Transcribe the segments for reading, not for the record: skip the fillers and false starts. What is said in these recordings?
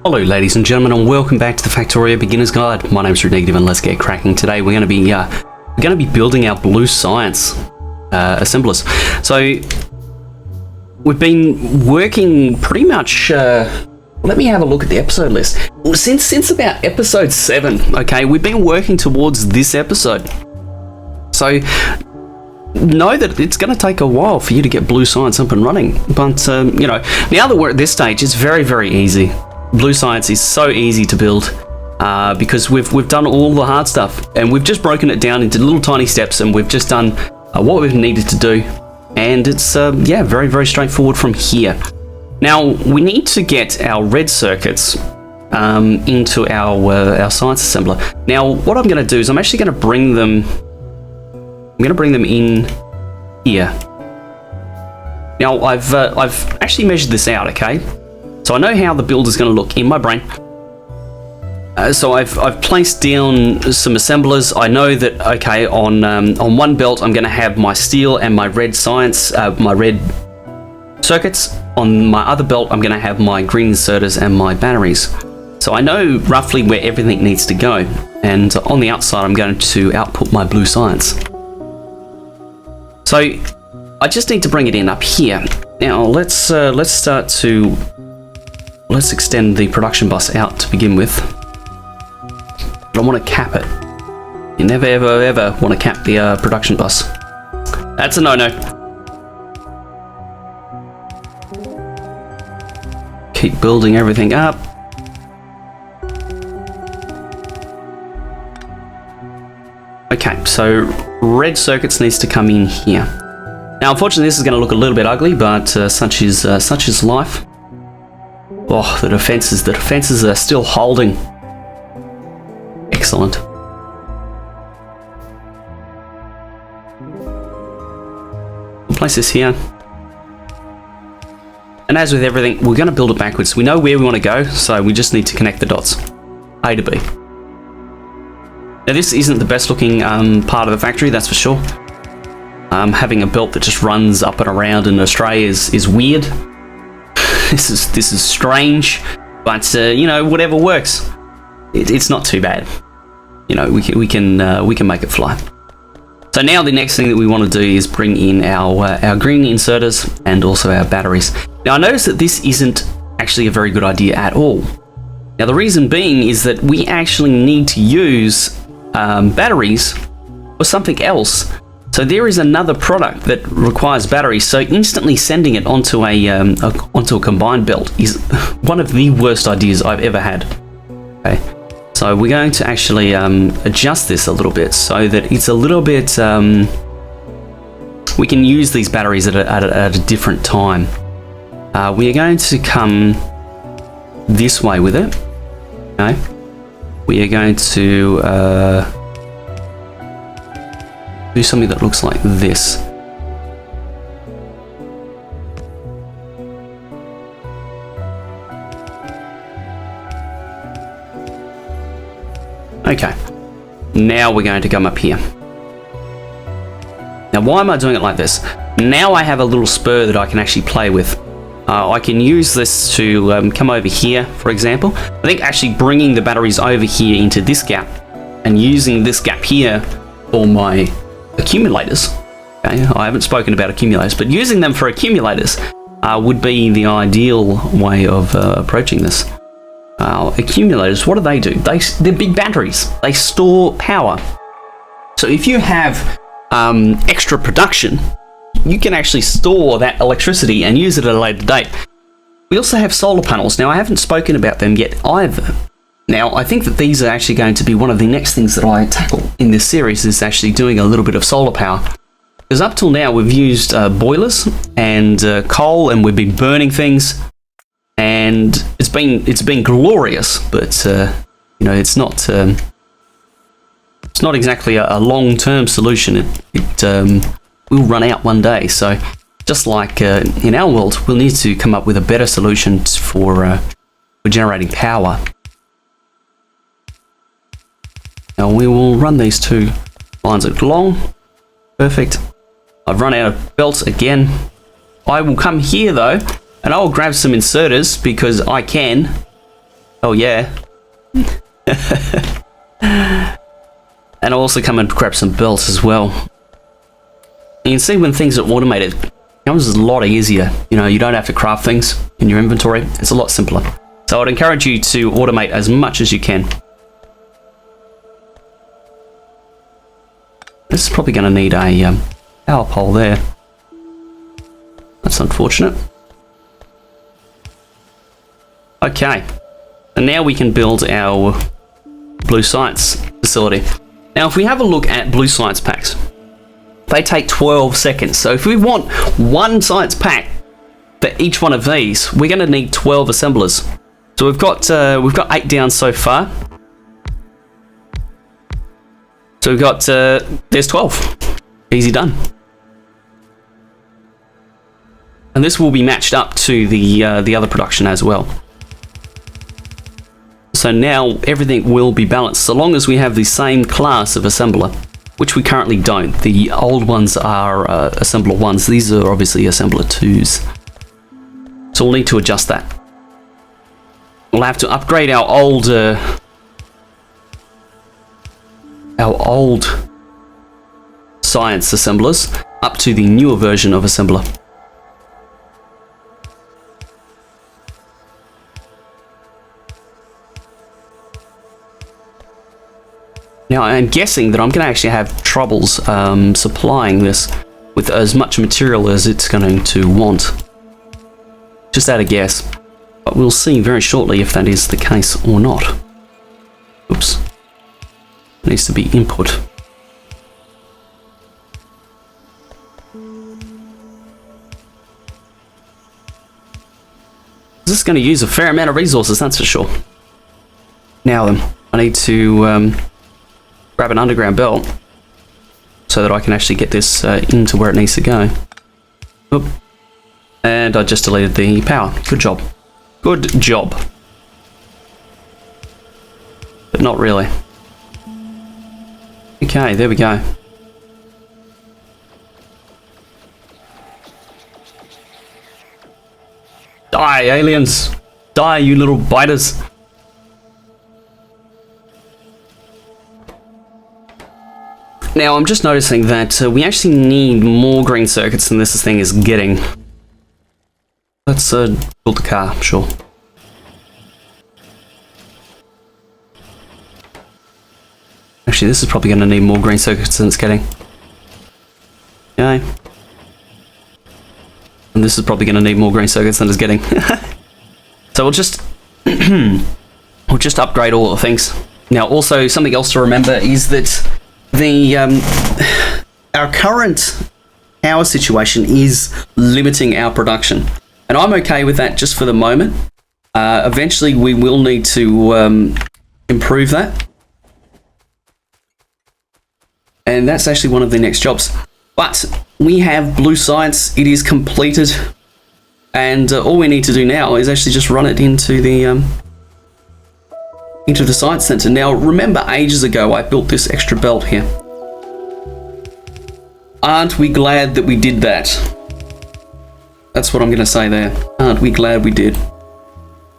Hello ladies and gentlemen, and welcome back to the Factorio Beginner's Guide. My name's Negative, and let's get cracking. Today we're going to be building our blue science assemblers. So we've been working pretty much. Let me have a look at the episode list. Since about episode 7, okay, we've been working towards this episode. So know that it's going to take a while for you to get blue science up and running. But now that we're at this stage, it's very, very easy. Blue science is so easy to build because we've done all the hard stuff, and we've just broken it down into little tiny steps, and we've just done what we've needed to do, and it's very, very straightforward from here. Now we need to get our red circuits into our science assembler. Now what I'm going to do is I'm actually going to bring them. I'm going to bring them in here. Now I've actually measured this out, okay? So I know how the build is going to look in my brain. So I've placed down some assemblers. I know that, okay, on one belt I'm going to have my steel and my red science, my red circuits. On my other belt I'm going to have my green inserters and my batteries. So I know roughly where everything needs to go. And on the outside I'm going to output my blue science. So I just need to bring it in up here. Now let's extend the production bus out to begin with. But I want to cap it. You never ever want to cap the production bus. That's a no-no. Keep building everything up. Okay, so red circuits needs to come in here. Now unfortunately this is going to look a little bit ugly, but such is life. Oh, the defenses are still holding. Excellent. We'll place this here. And as with everything, we're going to build it backwards. We know where we want to go, so we just need to connect the dots. A to B. Now this isn't the best looking part of the factory, that's for sure. Having a belt that just runs up and around in Australia is weird. This is strange, but whatever works. It's not too bad. We can make it fly. So now the next thing that we want to do is bring in our green inserters and also our batteries. Now I noticed that this isn't actually a very good idea at all. Now the reason being is that we actually need to use batteries or something else. So there is another product that requires batteries, so instantly sending it onto a combined belt is one of the worst ideas I've ever had. Okay, so we're going to actually adjust this a little bit so that it's a little bit, we can use these batteries at a different time. We are going to come this way with it. Okay, we are going to do something that looks like this. Okay, now we're going to come up here. Now why am I doing it like this? Now I have a little spur that I can actually play with. I can use this to come over here, for example. I think actually bringing the batteries over here into this gap and using this gap here for my accumulators. Okay, I haven't spoken about accumulators, but using them for accumulators would be the ideal way of approaching this. Accumulators, what do? They're big batteries. They store power. So if you have extra production, you can actually store that electricity and use it at a later date. We also have solar panels. Now I haven't spoken about them yet either. Now, I think that these are actually going to be one of the next things that I tackle in this series, is actually doing a little bit of solar power. Because up till now, we've used boilers and coal, and we've been burning things, and it's been glorious. But it's not exactly a long-term solution. It will run out one day. So, just like in our world, we'll need to come up with a better solution for generating power. Now we will run these two lines along. Perfect. I've run out of belts again. I will come here though, and I will grab some inserters because I can. Oh yeah. And I'll also come and grab some belts as well. You can see when things are automated, it becomes a lot easier. You know, you don't have to craft things in your inventory. It's a lot simpler. So I'd encourage you to automate as much as you can. This is probably going to need a power pole there. That's unfortunate. Okay, and now we can build our blue science facility. Now if we have a look at blue science packs, they take 12 seconds. So if we want one science pack for each one of these, we're going to need 12 assemblers. So we've got 8 down so far. So we've got there's 12. Easy done. And this will be matched up to the other production as well. So now everything will be balanced so long as we have the same class of assembler, which we currently don't. The old ones are assembler 1s. These are obviously assembler 2s. So we'll need to adjust that. We'll have to upgrade our old science assemblers up to the newer version of assembler. Now I'm guessing that I'm going to actually have troubles supplying this with as much material as it's going to want. Just at a guess. But we'll see very shortly if that is the case or not. Oops. It needs to be input. This is going to use a fair amount of resources, that's for sure. Now then, I need to grab an underground belt so that I can actually get this into where it needs to go. Oop. And I just deleted the power. Good job. Good job. But not really. Okay, there we go. Die, aliens! Die, you little biters! Now, I'm just noticing that we actually need more green circuits than this thing is getting. Let's build the car, sure. Actually, this is probably going to need more green circuits than it's getting. Okay. And this is probably going to need more green circuits than it's getting. So we'll just upgrade all the things. Now, also something else to remember is that our current power situation is limiting our production, and I'm okay with that just for the moment. Eventually, we will need to improve that, and that's actually one of the next jobs. But we have blue science; it is completed, and all we need to do now is actually just run it into the science center. Now, remember ages ago I built this extra belt here. Aren't we glad that we did that? That's what I'm going to say there. Aren't we glad we did?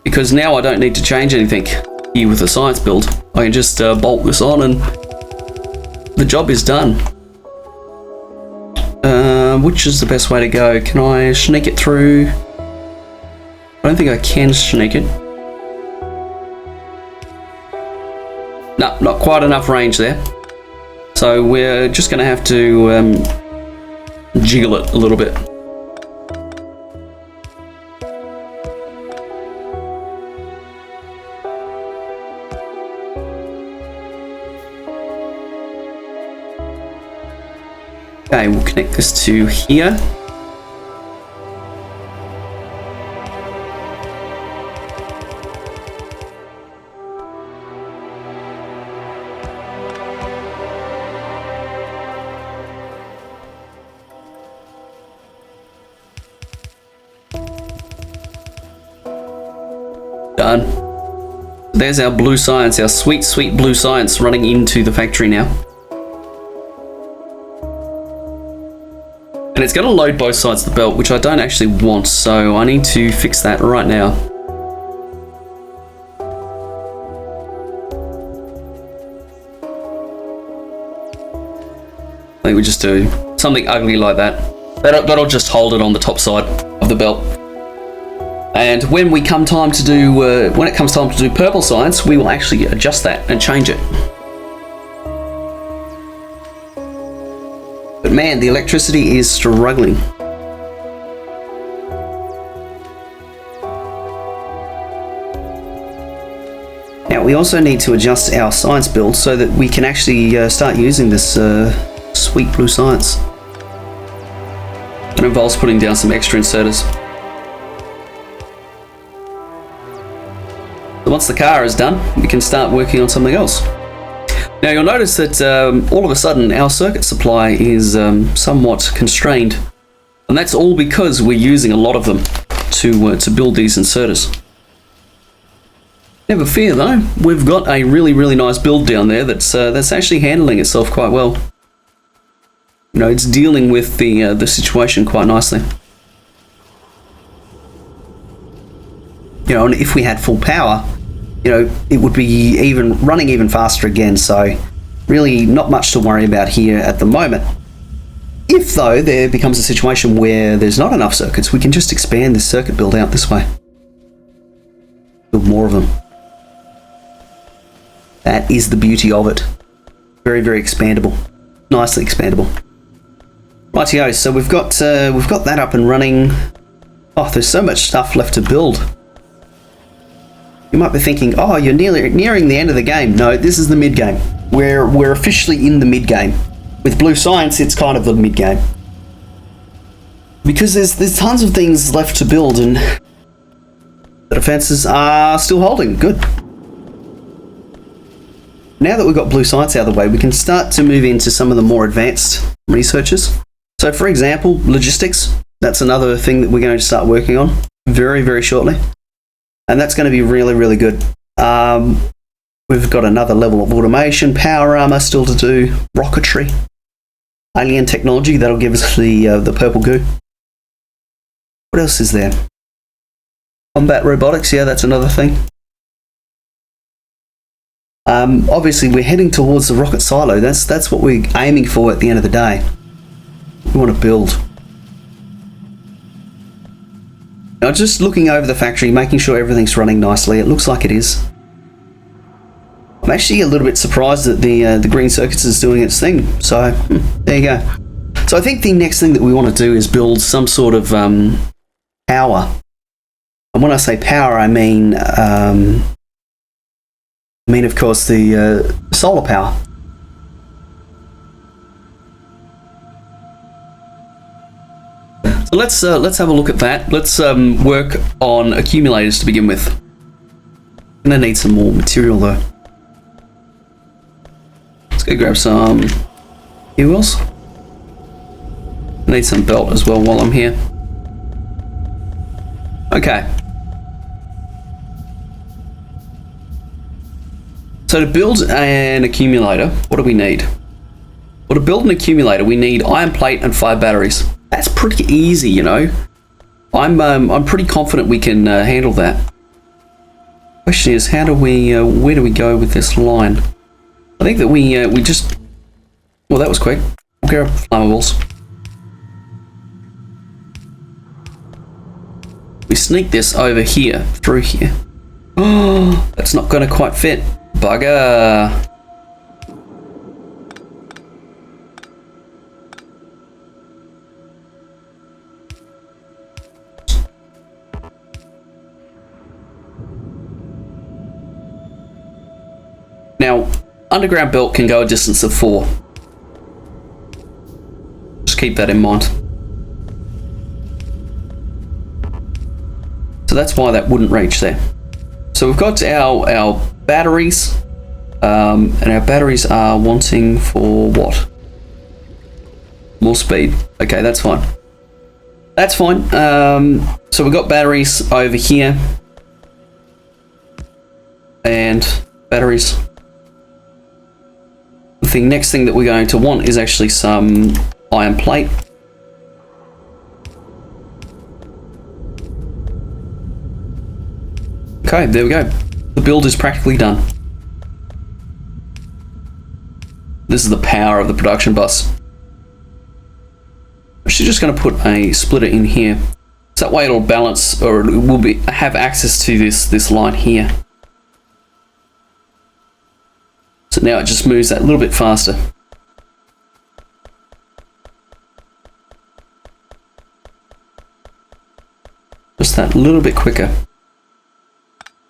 Because now I don't need to change anything here with the science build. I can just bolt this on and the job is done. Which is the best way to go? Can I sneak it through? I don't think I can sneak it. No, not quite enough range there. So we're just going to have to jiggle it a little bit. Okay, we'll connect this to here. Done. There's our blue science, our sweet, sweet blue science running into the factory now. And it's going to load both sides of the belt, which I don't actually want, so I need to fix that right now. think we just do something ugly like that. That'll just hold it on the top side of the belt. And when we come time to do, when it comes time to do purple science, we will actually adjust that and change it. But man, the electricity is struggling. Now we also need to adjust our science build so that we can actually start using this sweet blue science. It involves putting down some extra inserters. So once the car is done, we can start working on something else. Now you'll notice that all of a sudden our circuit supply is somewhat constrained, and that's all because we're using a lot of them to build these inserters. Never fear though, we've got a really nice build down there that's actually handling itself quite well. You know, it's dealing with the situation quite nicely. You know, and if we had full power, you know, it would be even running even faster again. So really not much to worry about here at the moment. If though there becomes a situation where there's not enough circuits, we can just expand this circuit build out this way. Build more of them. That is the beauty of it. Very expandable. Nicely expandable. Rightio, so we've got that up and running. Oh, there's so much stuff left to build. You might be thinking, oh, you're nearing the end of the game. No, this is the mid game. We're officially in the mid game. With blue science, it's kind of the mid game. Because there's tons of things left to build, and the defenses are still holding. Good. Now that we've got blue science out of the way, we can start to move into some of the more advanced researches. So for example, logistics. That's another thing that we're going to start working on very shortly. And that's going to be really good. We've got another level of automation, power armor still to do, rocketry, alien technology, that'll give us the purple goo. What else is there? Combat robotics, yeah, that's another thing. Obviously we're heading towards the rocket silo. That's what we're aiming for at the end of the day. We want to build. Now just looking over the factory, making sure everything's running nicely. It looks like it is. I'm actually a little bit surprised that the green circuits is doing its thing. So there you go. So I think the next thing that we want to do is build some sort of power. And when I say power, I mean of course the solar power. So let's have a look at that. Let's work on accumulators to begin with. I'm gonna need some more material though. Let's go grab some fuels. Need some belt as well while I'm here. Okay. So to build an accumulator, what do we need? Well, to build an accumulator, we need iron plate and 5 batteries. That's pretty easy, you know. I'm pretty confident we can handle that. Question is, how do we? Where do we go with this line? I think that we just. Well, that was quick. We'll grab flammables. We sneak this over here, through here. Oh, that's not going to quite fit. Bugger. Now, underground belt can go a distance of 4. Just keep that in mind. So that's why that wouldn't reach there. So we've got our batteries, and our batteries are wanting for what? More speed. Okay, that's fine. That's fine. So we've got batteries over here, and batteries. The next thing that we're going to want is actually some iron plate. Okay, there we go. The build is practically done. This is the power of the production bus. actually just going to put a splitter in here. So that way it'll balance, or it will have access to this line here. So now it just moves that a little bit faster. Just that little bit quicker.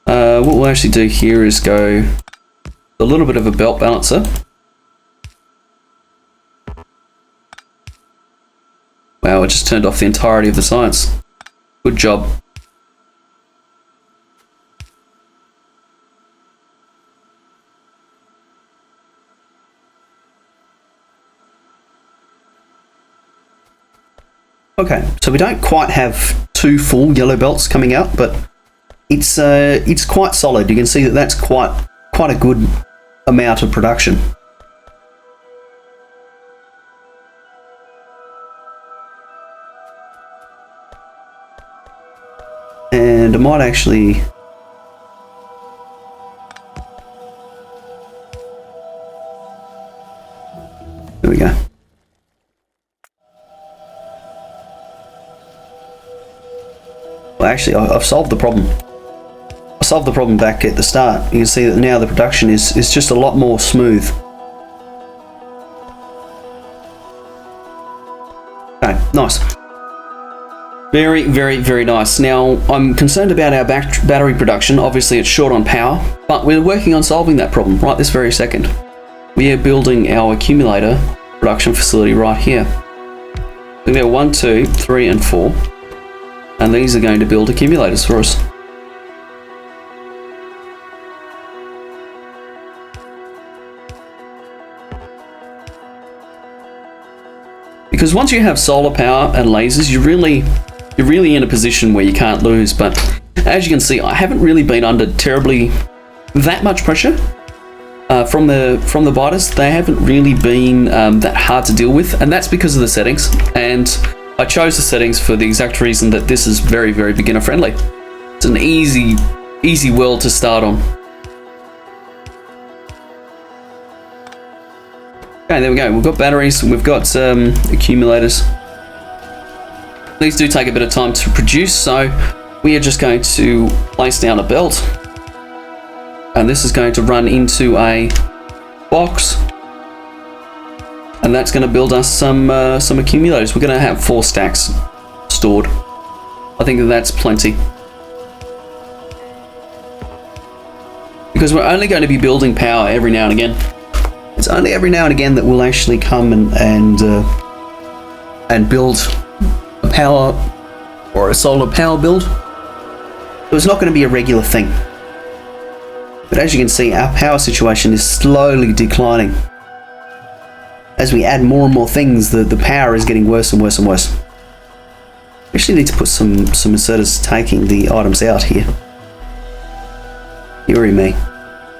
What we'll actually do here is go a little bit of a belt balancer. Wow, it just turned off the entirety of the science. Good job. Okay, so we don't quite have 2 full yellow belts coming out, but it's quite solid. You can see that that's quite a good amount of production. And I might actually... There we go. Well, actually, I've solved the problem. I solved the problem back at the start. You can see that now the production is just a lot more smooth. Okay, nice. Very, very, very nice. Now, I'm concerned about our battery production. Obviously, it's short on power, but we're working on solving that problem right this very second. We are building our accumulator production facility right here. So there are 1, 2, 3, and 4. And these are going to build accumulators for us. Because once you have solar power and lasers, you're really in a position where you can't lose. But as you can see, I haven't really been under terribly that much pressure from the biters. They haven't really been that hard to deal with, and that's because of the settings. And I chose the settings for the exact reason that this is very, very beginner friendly. It's an easy world to start on. Okay, there we go. We've got batteries, we've got accumulators. These do take a bit of time to produce, so we are just going to place down a belt. And this is going to run into a box. And that's going to build us some accumulators. We're going to have 4 stacks stored. I think that's plenty. Because we're only going to be building power every now and again. It's only every now and again that we'll actually come and build a power or a solar power build. So it's not going to be a regular thing. But as you can see, our power situation is slowly declining. As we add more and more things, the power is getting worse and worse and worse. We actually need to put some inserters taking the items out here. Yuri me.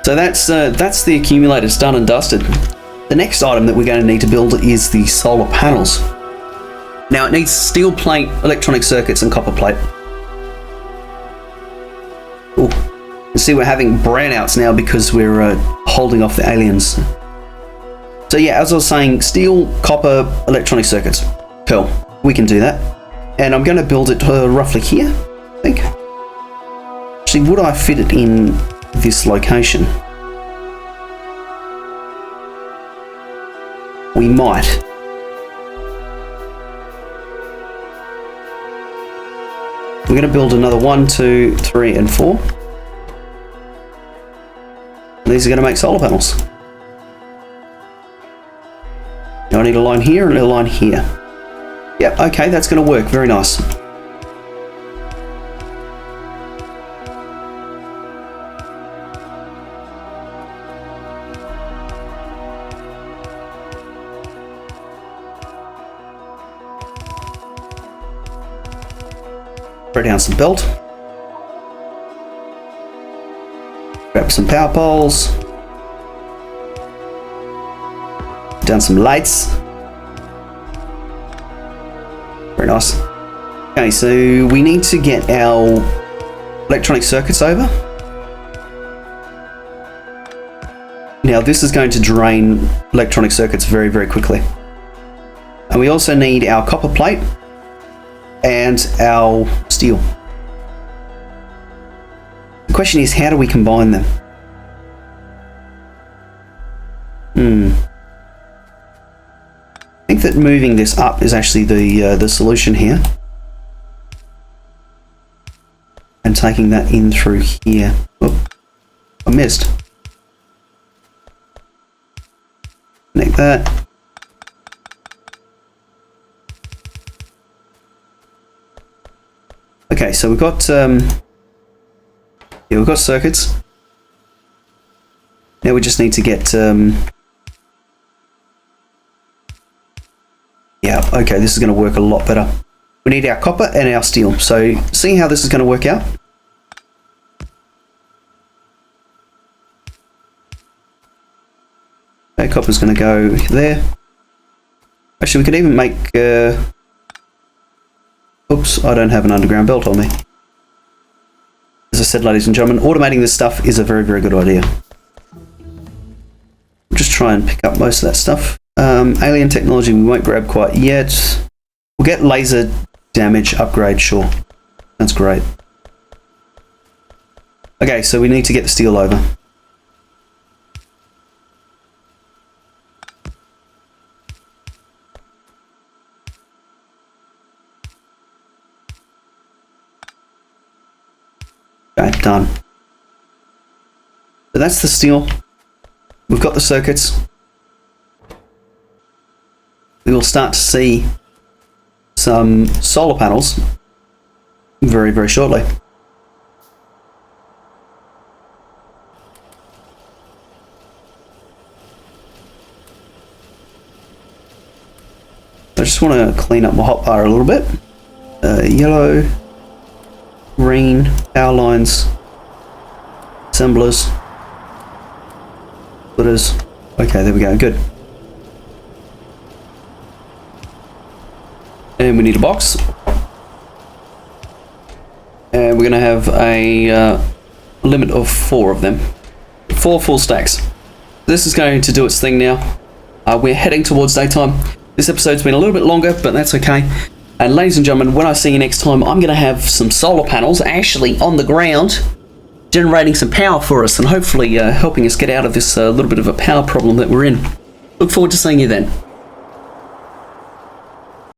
So that's the accumulators done and dusted. The next item that we're going to need to build is the solar panels. Now it needs steel plate, electronic circuits, and copper plate. Ooh. You see we're having brownouts now because we're holding off the aliens. So yeah, as I was saying, steel, copper, electronic circuits. Cool, we can do that. And I'm going to build it roughly here, I think. Actually, would I fit it in this location? We might. We're going to build another 1, 2, 3, and 4. And these are going to make solar panels. Now I need a line here and a line here. Yep, okay, that's going to work. Very nice. Throw down some belt. Grab some power poles. Down some lights. Very nice. Okay, so we need to get our electronic circuits over. Now this is going to drain electronic circuits very, very quickly. And we also need our copper plate and our steel. The question is, how do we combine them? I think that moving this up is actually the solution here. And taking that in through here. Oh, I missed. Connect that. Okay, so we've got we've got circuits. Now we just need to get yeah, okay, this is going to work a lot better. We need our copper and our steel. So see how this is going to work out? Okay, copper's going to go there. Actually, we could even make oops, I don't have an underground belt on me. As I said, ladies and gentlemen, automating this stuff is a very, very good idea. We'll just try and pick up most of that stuff. Alien technology we won't grab quite yet. We'll get laser damage upgrade, sure. That's great. Okay, so we need to get the steel over. Okay, done. So that's the steel. We've got the circuits. We will start to see some solar panels very, very shortly. I just want to clean up my hotbar a little bit. Yellow, green, power lines, assemblers, splitters. Okay, there we go, good. And we need a box. And we're going to have a limit of 4 of them. 4 full stacks. This is going to do its thing now. We're heading towards daytime. This episode's been a little bit longer, but that's okay. And ladies and gentlemen, when I see you next time, I'm going to have some solar panels actually on the ground, generating some power for us and hopefully helping us get out of this little bit of a power problem that we're in. Look forward to seeing you then.